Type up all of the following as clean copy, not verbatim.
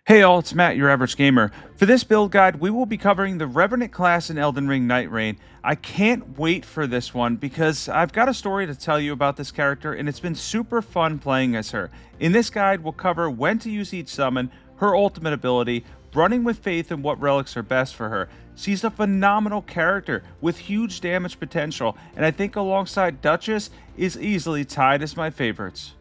Hey all, it's Matt, your average gamer. For this build guide, we will be covering the Revenant class in Elden Ring Nightreign. I can't wait for this one because I've got a story to tell you about this character and it's been super fun playing as her. In this guide, we'll cover when to use each summon, her ultimate ability, running with faith and what relics are best for her. She's a phenomenal character with huge damage potential, and I think alongside Duchess is easily tied as my favorites.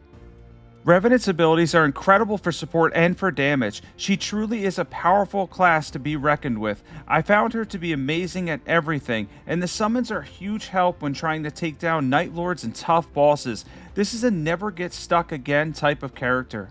Revenant's abilities are incredible for support and for damage. She truly is a powerful class to be reckoned with. I found her to be amazing at everything, and the summons are a huge help when trying to take down Nightlords and tough bosses. This is a never get stuck again type of character.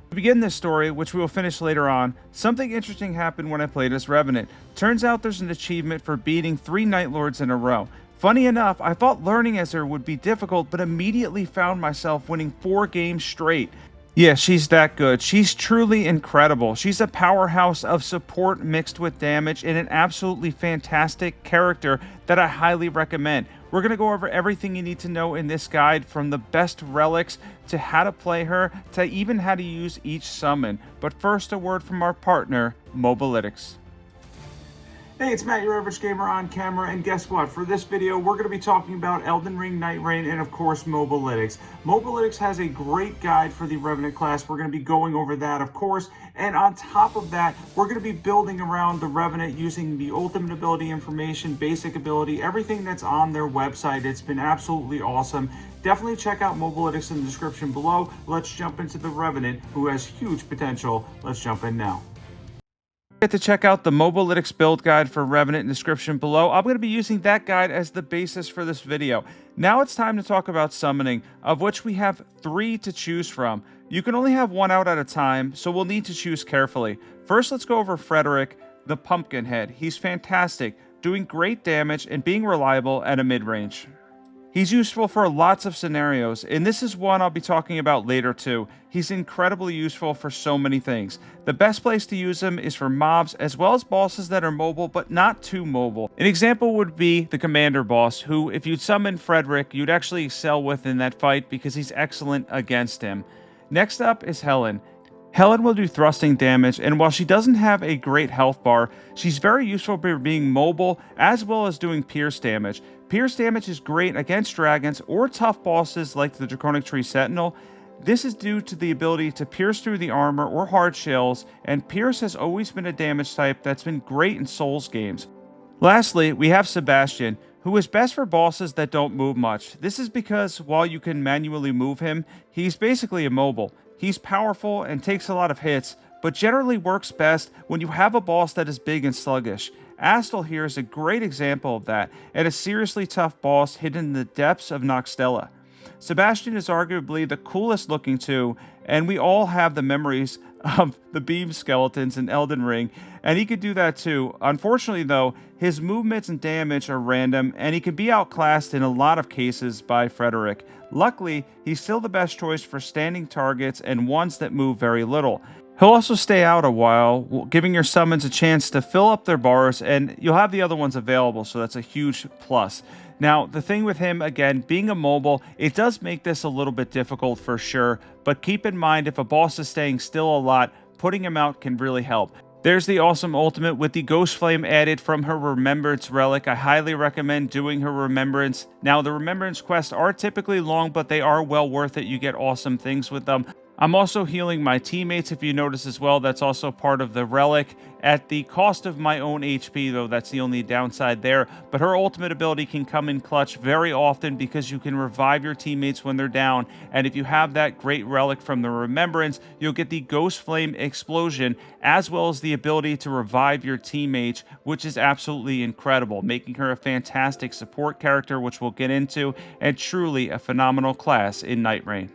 To begin this story, which we will finish later on, something interesting happened when I played as Revenant. Turns out there's an achievement for beating 3 Nightlords in a row. Funny enough, I thought learning as her would be difficult, but immediately found myself winning 4 games straight. Yeah, she's that good. She's truly incredible. She's a powerhouse of support mixed with damage and an absolutely fantastic character that I highly recommend. We're going to go over everything you need to know in this guide, from the best relics to how to play her to even how to use each summon. But first, a word from our partner, Mobalytics. Hey, it's Matt, your average gamer on camera, and guess what? For this video, we're going to be talking about Elden Ring Nightreign and, of course, Mobalytics. Mobalytics has a great guide for the Revenant class. We're going to be going over that, of course, and on top of that, we're going to be building around the Revenant using the ultimate ability information, basic ability, everything that's on their website. It's been absolutely awesome. Definitely check out Mobalytics in the description below. Let's jump into the Revenant, who has huge potential. Let's jump in now. Get to check out the Mobalytics build guide for Revenant in the description below. I'm going to be using that guide as the basis for this video. Now it's time to talk about summoning, of which we have 3 to choose from. You can only have 1 out at a time, so we'll need to choose carefully. First, let's go over Frederick, the Pumpkinhead. He's fantastic, doing great damage and being reliable at a mid-range. He's useful for lots of scenarios, and this is one I'll be talking about later too. He's incredibly useful for so many things. The best place to use him is for mobs, as well as bosses that are mobile, but not too mobile. An example would be the Commander boss, who, if you'd summon Frederick, you'd actually excel with in that fight because he's excellent against him. Next up is Helen. Helen will do thrusting damage, and while she doesn't have a great health bar, she's very useful for being mobile as well as doing pierce damage. Pierce damage is great against dragons or tough bosses like the Draconic Tree Sentinel. This is due to the ability to pierce through the armor or hard shells, and pierce has always been a damage type that's been great in Souls games. Lastly, we have Sebastian, who is best for bosses that don't move much. This is because while you can manually move him, he's basically immobile. He's powerful and takes a lot of hits, but generally works best when you have a boss that is big and sluggish. Astel here is a great example of that, and a seriously tough boss hidden in the depths of Noxtella. Sebastian is arguably the coolest looking too, and we all have the memories of the beam skeletons in Elden Ring, and he could do that too. Unfortunately though, his movements and damage are random, and he can be outclassed in a lot of cases by Frederick. Luckily, he's still the best choice for standing targets and ones that move very little. He'll also stay out a while, giving your summons a chance to fill up their bars, and you'll have the other ones available, so that's a huge plus. Now, the thing with him, again, being immobile, it does make this a little bit difficult for sure, but keep in mind if a boss is staying still a lot, putting him out can really help. There's the awesome ultimate with the Ghost Flame added from her Remembrance Relic. I highly recommend doing her Remembrance. Now, the Remembrance quests are typically long, but they are well worth it. You get awesome things with them. I'm also healing my teammates, if you notice as well. That's also part of the Relic at the cost of my own HP, though. That's the only downside there. But her ultimate ability can come in clutch very often because you can revive your teammates when they're down. And if you have that great Relic from the Remembrance, you'll get the Ghost Flame Explosion, as well as the ability to revive your teammates, which is absolutely incredible, making her a fantastic support character, which we'll get into, and truly a phenomenal class in Nightreign.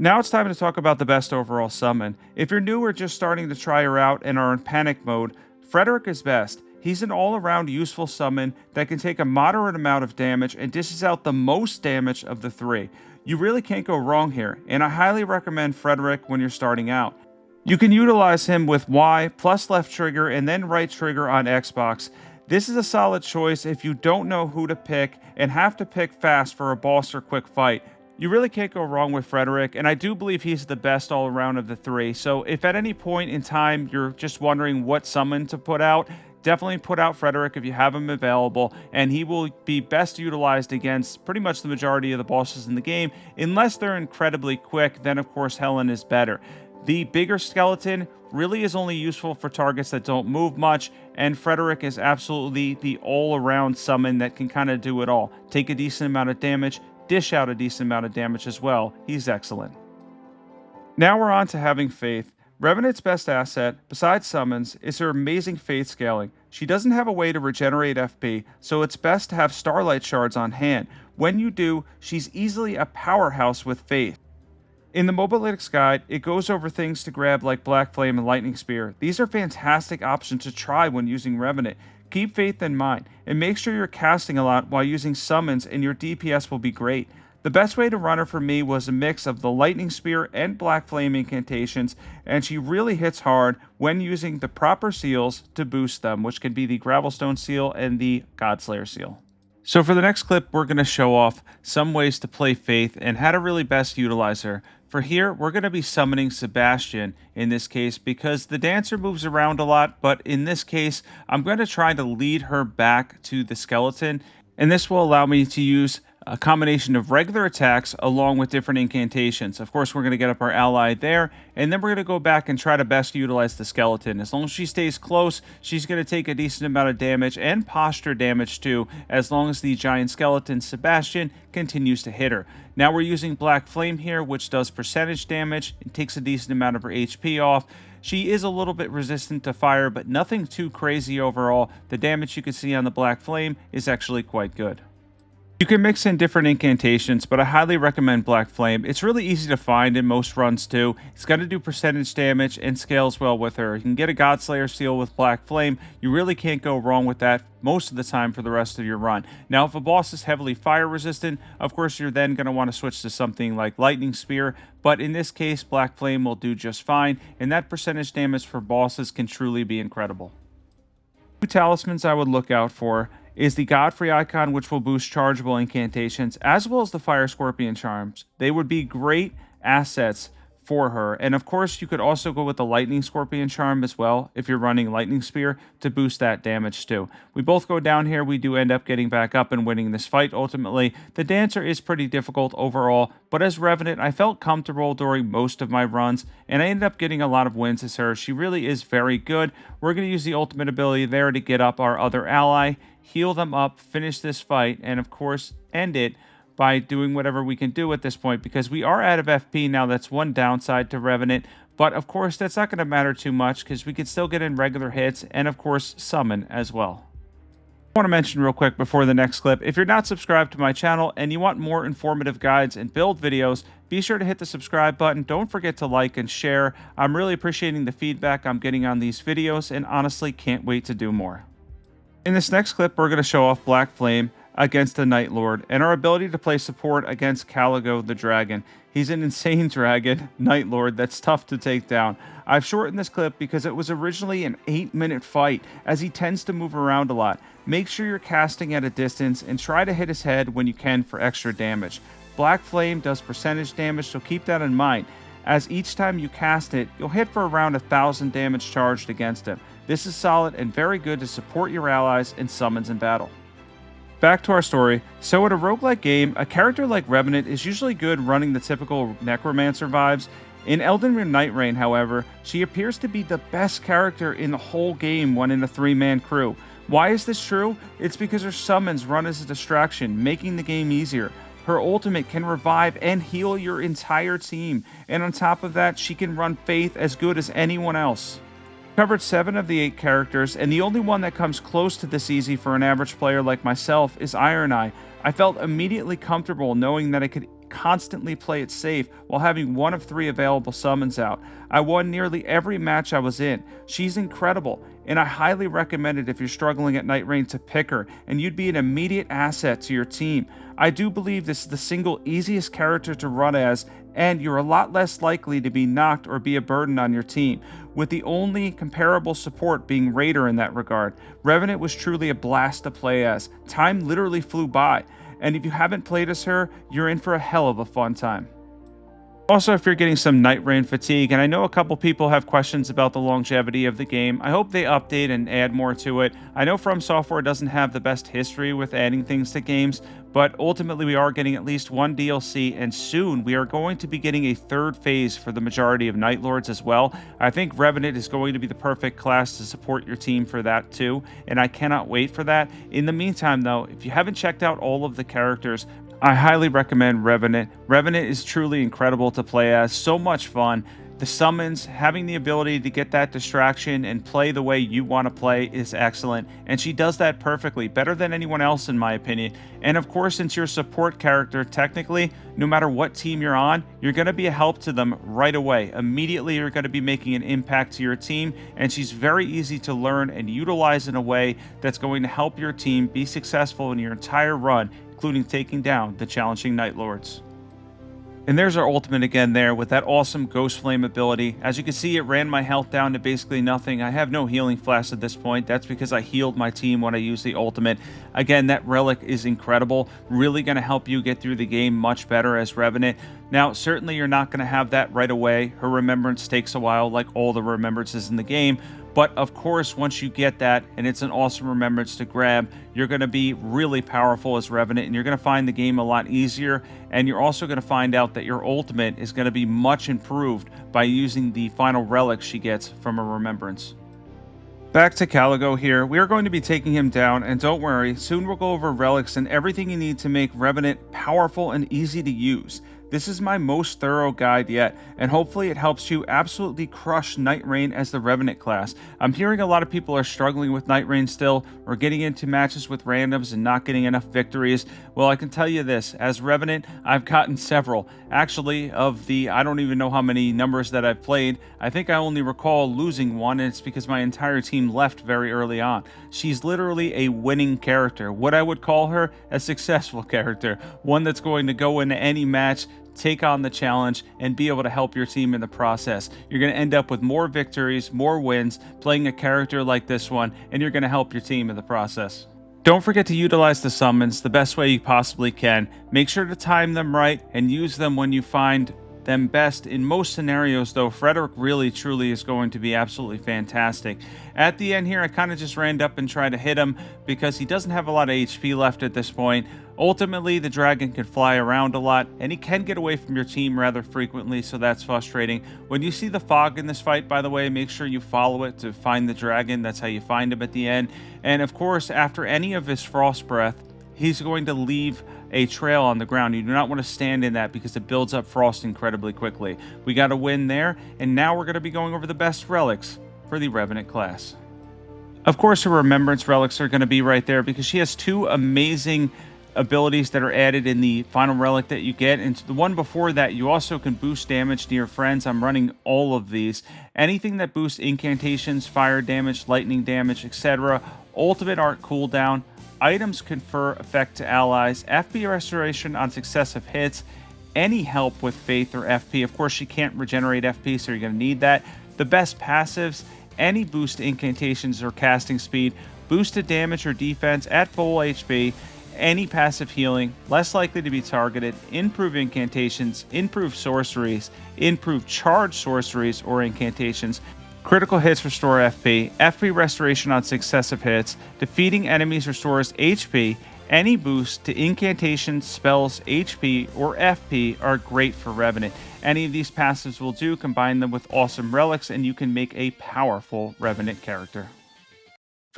Now it's time to talk about the best overall summon. If you're new or just starting to try her out and are in panic mode, Frederick is best. He's an all-around useful summon that can take a moderate amount of damage and dishes out the most damage of the 3. You really can't go wrong here, and I highly recommend Frederick when you're starting out. You can utilize him with Y plus left trigger and then right trigger on Xbox. This is a solid choice if you don't know who to pick and have to pick fast for a boss or quick fight. You really can't go wrong with Frederick, and I do believe he's the best all around of the three. So if at any point in time you're just wondering what summon to put out, definitely put out Frederick if you have him available, and he will be best utilized against pretty much the majority of the bosses in the game. Unless they're incredibly quick, then of course Helen is better. The bigger skeleton really is only useful for targets that don't move much, and Frederick is absolutely the all-around summon that can kind of do it all. Take a decent amount of damage, dish out a decent amount of damage as well. He's excellent. Now we're on to having Faith. Revenant's best asset, besides summons, is her amazing Faith scaling. She doesn't have a way to regenerate FP, so it's best to have Starlight Shards on hand. When you do, she's easily a powerhouse with Faith. In the Mobalytics guide, it goes over things to grab like Black Flame and Lightning Spear. These are fantastic options to try when using Revenant. Keep Faith in mind, and make sure you're casting a lot while using summons, and your DPS will be great. The best way to run her for me was a mix of the Lightning Spear and Black Flame incantations, and she really hits hard when using the proper seals to boost them, which can be the Gravelstone seal and the Godslayer seal. So for the next clip, we're going to show off some ways to play Faith and how to really best utilize her. For here, we're going to be summoning Sebastian in this case because the dancer moves around a lot, but in this case, I'm going to try to lead her back to the skeleton, and this will allow me to use a combination of regular attacks along with different incantations. Of course, we're going to get up our ally there, and then we're going to go back and try to best utilize the skeleton. As long as she stays close, she's going to take a decent amount of damage and posture damage too, as long as the giant skeleton Sebastian continues to hit her. Now we're using Black Flame here, which does percentage damage and takes a decent amount of her HP off. She is a little bit resistant to fire, but nothing too crazy overall. The damage you can see on the Black Flame is actually quite good. You can mix in different incantations, but I highly recommend Black Flame. It's really easy to find in most runs too. It's going to do percentage damage and scales well with her. You can get a Godslayer seal with Black Flame. You really can't go wrong with that most of the time for the rest of your run. Now, if a boss is heavily fire resistant, of course you're then going to want to switch to something like Lightning Spear, but in this case, Black Flame will do just fine, and that percentage damage for bosses can truly be incredible. Two talismans I would look out for is the Godfrey icon, which will boost chargeable incantations, as well as the Fire Scorpion charms. They would be great assets for her. And of course, you could also go with the Lightning Scorpion charm as well, if you're running Lightning Spear, to boost that damage too. We both go down here. We do end up getting back up and winning this fight ultimately. The dancer is pretty difficult overall, but as Revenant, I felt comfortable during most of my runs, and I ended up getting a lot of wins as her. She really is very good. We're going to use the ultimate ability there to get up our other ally, heal them up, finish this fight, and of course, end it by doing whatever we can do at this point, because we are out of FP now. That's one downside to Revenant, but of course, that's not going to matter too much because we can still get in regular hits and of course, summon as well. I want to mention real quick before the next clip, if you're not subscribed to my channel and you want more informative guides and build videos, be sure to hit the subscribe button. Don't forget to like and share. I'm really appreciating the feedback I'm getting on these videos and honestly can't wait to do more. In this next clip, we're going to show off Black Flame against the Nightlord and our ability to play support against Caligo the Dragon. He's an insane dragon, Nightlord, that's tough to take down. I've shortened this clip because it was originally an 8-minute fight, as he tends to move around a lot. Make sure you're casting at a distance and try to hit his head when you can for extra damage. Black Flame does percentage damage, so keep that in mind, as each time you cast it, you'll hit for around 1,000 damage charged against him. This is solid and very good to support your allies in summons in battle. Back to our story. So in a roguelike game, a character like Revenant is usually good running the typical Necromancer vibes. In Elden Ring Nightreign, however, she appears to be the best character in the whole game when in a 3-man crew. Why is this true? It's because her summons run as a distraction, making the game easier. Her ultimate can revive and heal your entire team, and on top of that, she can run Faith as good as anyone else. Covered 7 of the 8 characters, and the only one that comes close to this easy for an average player like myself is Iron Eye. I felt immediately comfortable knowing that I could constantly play it safe while having one of 3 available summons out. I won nearly every match I was in. She's incredible, and I highly recommend it if you're struggling at Nightreign to pick her, and you'd be an immediate asset to your team. I do believe this is the single easiest character to run as, and you're a lot less likely to be knocked or be a burden on your team, with the only comparable support being Raider in that regard. Revenant was truly a blast to play as. Time literally flew by. and if you haven't played as her, you're in for a hell of a fun time. Also, if you're getting some Nightreign fatigue, and I know a couple people have questions about the longevity of the game, I hope they update and add more to it. I know From Software doesn't have the best history with adding things to games, but ultimately we are getting at least one DLC, and soon we are going to be getting a third phase for the majority of Nightlords as well. I think Revenant is going to be the perfect class to support your team for that too, and I cannot wait for that. In the meantime though, if you haven't checked out all of the characters, I highly recommend Revenant. Revenant is truly incredible to play as, so much fun. The summons, having the ability to get that distraction and play the way you want to play is excellent, and she does that perfectly, better than anyone else in my opinion. And of course, since you're a support character, technically, no matter what team you're on, you're going to be a help to them right away. Immediately, you're going to be making an impact to your team, and she's very easy to learn and utilize in a way that's going to help your team be successful in your entire run, including taking down the challenging Nightlords. And there's our ultimate again there with that awesome Ghost Flame ability. As you can see, it ran my health down to basically nothing. I have no healing flask at this point. That's because I healed my team when I used the ultimate. Again, that Relic is incredible. Really going to help you get through the game much better as Revenant. Now, certainly you're not going to have that right away. Her Remembrance takes a while, like all the Remembrances in the game. But of course, once you get that, and it's an awesome Remembrance to grab, you're going to be really powerful as Revenant, and you're going to find the game a lot easier. And you're also going to find out that your ultimate is going to be much improved by using the final relic she gets from a Remembrance. Back to Caligo here. We are going to be taking him down, and don't worry, soon we'll go over relics and everything you need to make Revenant powerful and easy to use. This is my most thorough guide yet, and hopefully it helps you absolutely crush Nightreign as the Revenant class. I'm hearing a lot of people are struggling with Nightreign still, or getting into matches with randoms and not getting enough victories. Well, I can tell you this, as Revenant, I've gotten several. Actually, of the, I don't even know how many numbers that I've played, I think I only recall losing one, and it's because my entire team left very early on. She's literally a winning character, what I would call her a successful character, one that's going to go into any match, take on the challenge, and be able to help your team in the process. You're going to end up with more victories, more wins, playing a character like this one, and you're going to help your team in the process. Don't forget to utilize the summons the best way you possibly can. Make sure to time them right and use them when you find them best. In most scenarios though, Frederick really truly is going to be absolutely fantastic. At the end here, I kind of just ran up and tried to hit him because he doesn't have a lot of HP left at this point. Ultimately, the dragon can fly around a lot, and he can get away from your team rather frequently, so that's frustrating. When you see the fog in this fight, by the way, make sure you follow it to find the dragon. That's how you find him at the end. And of course, after any of his frost breath, he's going to leave a trail on the ground. You do not want to stand in that because it builds up frost incredibly quickly. We got a win there, and now we're going to be going over the best relics for the Revenant class. Of course, her Remembrance relics are going to be right there because she has two amazing abilities that are added in the final relic that you get, and the one before that you also can boost damage to your friends. I'm running all of these. Anything that boosts incantations, fire damage, lightning damage, etc. Ultimate art cooldown. Items confer effect to allies, FP restoration on successive hits, any help with faith or FP. Of course, she can't regenerate FP, so you're going to need that. The best passives, any boost to incantations or casting speed, boosted damage or defense at full HP, any passive healing, less likely to be targeted, improve incantations, improve sorceries, improve charge sorceries or incantations, critical hits restore FP, FP restoration on successive hits, defeating enemies restores HP, any boost to incantations, spells, HP, or FP are great for Revenant. Any of these passives will do, combine them with awesome relics, and you can make a powerful Revenant character.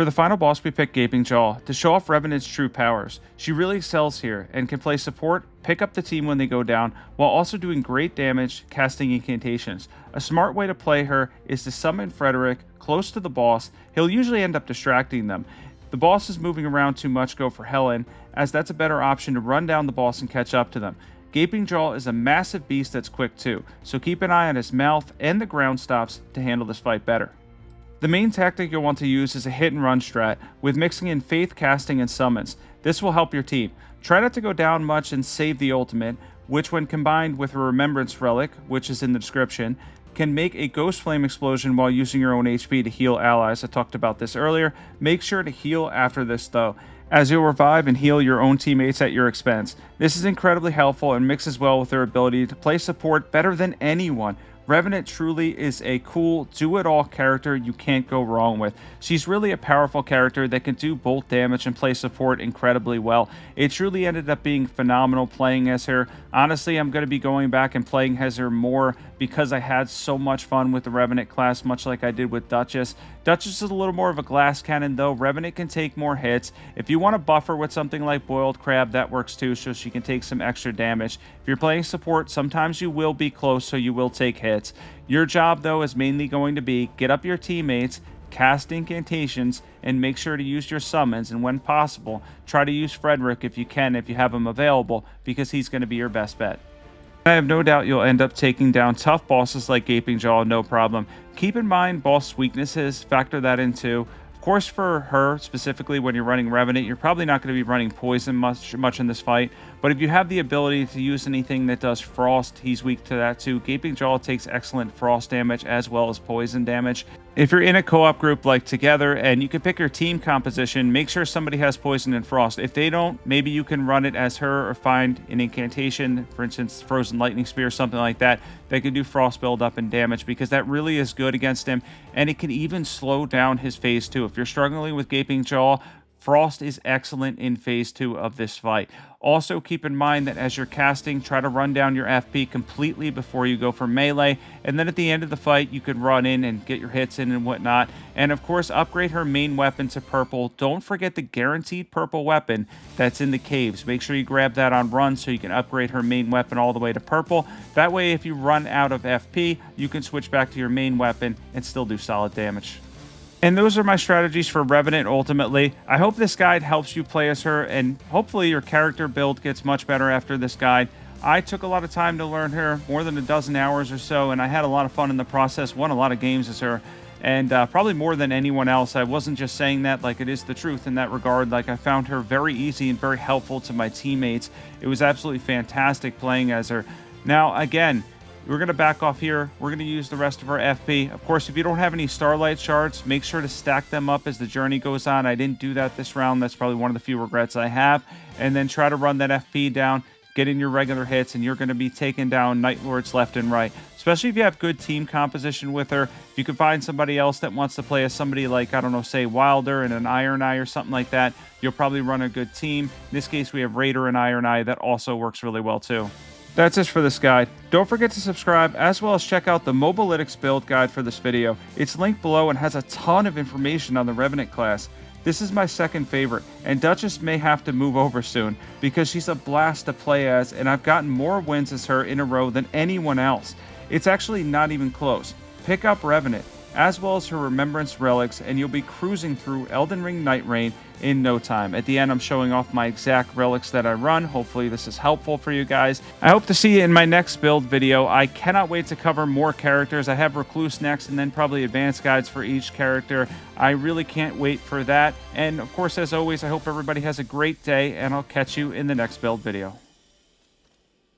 For the final boss, we pick Gaping Jaw to show off Revenant's true powers. She really excels here and can play support, pick up the team when they go down, while also doing great damage casting incantations. A smart way to play her is to summon Frederick close to the boss. He'll usually end up distracting them. If the boss is moving around too much, go for Helen, as that's a better option to run down the boss and catch up to them. Gaping Jaw is a massive beast that's quick too, so keep an eye on his mouth and the ground stops to handle this fight better. The main tactic you'll want to use is a hit and run strat, with mixing in faith, casting, and summons. This will help your team. Try not to go down much and save the ultimate, which when combined with a Remembrance relic, which is in the description, can make a Ghost Flame explosion while using your own HP to heal allies. I talked about this earlier. Make sure to heal after this though. as you'll revive and heal your own teammates at your expense. This is incredibly helpful and mixes well with their ability to play support better than anyone. Revenant truly is a cool, do-it-all character you can't go wrong with. She's really a powerful character that can do bolt damage and play support incredibly well. It truly ended up being phenomenal playing as her. Honestly, I'm going to be going back and playing as her more because I had so much fun with the Revenant class, much like I did with Duchess. Duchess is a little more of a glass cannon, though. Revenant can take more hits. If you want to buffer with something like Boiled Crab, that works too, so she can take some extra damage. If you're playing support, sometimes you will be close, so you will take hits. Your job, though, is mainly going to be get up your teammates, cast incantations, and make sure to use your summons, and when possible, try to use Frederick if you can, if you have him available, because he's going to be your best bet. I have no doubt you'll end up taking down tough bosses like Gaping Jaw, no problem. Keep in mind boss weaknesses, factor that in too. Of course, for her specifically, when you're running Revenant, you're probably not going to be running Poison much in this fight. But if you have the ability to use anything that does Frost, he's weak to that too. Gaping Jaw takes excellent Frost damage as well as Poison damage. If you're in a co-op group like together and you can pick your team composition, make sure somebody has Poison and Frost. If they don't, maybe you can run it as her or find an incantation, for instance, Frozen Lightning Spear, something like that, that can do Frost build up and damage, because that really is good against him, and it can even slow down his phase 2. If you're struggling with Gaping Jaw, Frost is excellent in phase 2 of this fight. Also, keep in mind that as you're casting, try to run down your FP completely before you go for melee, and then at the end of the fight, you can run in and get your hits in and whatnot. And of course, upgrade her main weapon to purple. Don't forget the guaranteed purple weapon that's in the caves. Make sure you grab that on run so you can upgrade her main weapon all the way to purple. That way, if you run out of FP, you can switch back to your main weapon and still do solid damage. And those are my strategies for Revenant ultimately. I hope this guide helps you play as her, and hopefully your character build gets much better after this guide. I took a lot of time to learn her, more than a dozen hours or so, and I had a lot of fun in the process, won a lot of games as her, and probably more than anyone else. I wasn't just saying that, like, it is the truth in that regard. Like, I found her very easy and very helpful to my teammates. It was absolutely fantastic playing as her. Now, again, we're going to back off here. We're going to use the rest of our FP. Of course, if you don't have any Starlight Shards, make sure to stack them up as the journey goes on. I didn't do that this round. That's probably one of the few regrets I have. And then try to run that FP down, get in your regular hits, and you're going to be taking down Nightlords left and right. Especially if you have good team composition with her. If you can find somebody else that wants to play as somebody like, I don't know, say Wilder and an Iron Eye or something like that, you'll probably run a good team. In this case, we have Raider and Iron Eye. That also works really well too. That's it for this guide. Don't forget to subscribe, as well as check out the Mobalytics build guide for this video. It's linked below and has a ton of information on the Revenant class. This is my second favorite, and Duchess may have to move over soon, because she's a blast to play as, and I've gotten more wins as her in a row than anyone else. It's actually not even close. Pick up Revenant, as well as her Remembrance Relics, and you'll be cruising through Elden Ring Nightreign in no time. At the end, I'm showing off my exact relics that I run. Hopefully this is helpful for you guys. I hope to see you in my next build video. I cannot wait to cover more characters. I have Recluse next, and then probably advanced guides for each character. I really can't wait for that. And of course, as always, I hope everybody has a great day, and I'll catch you in the next build video.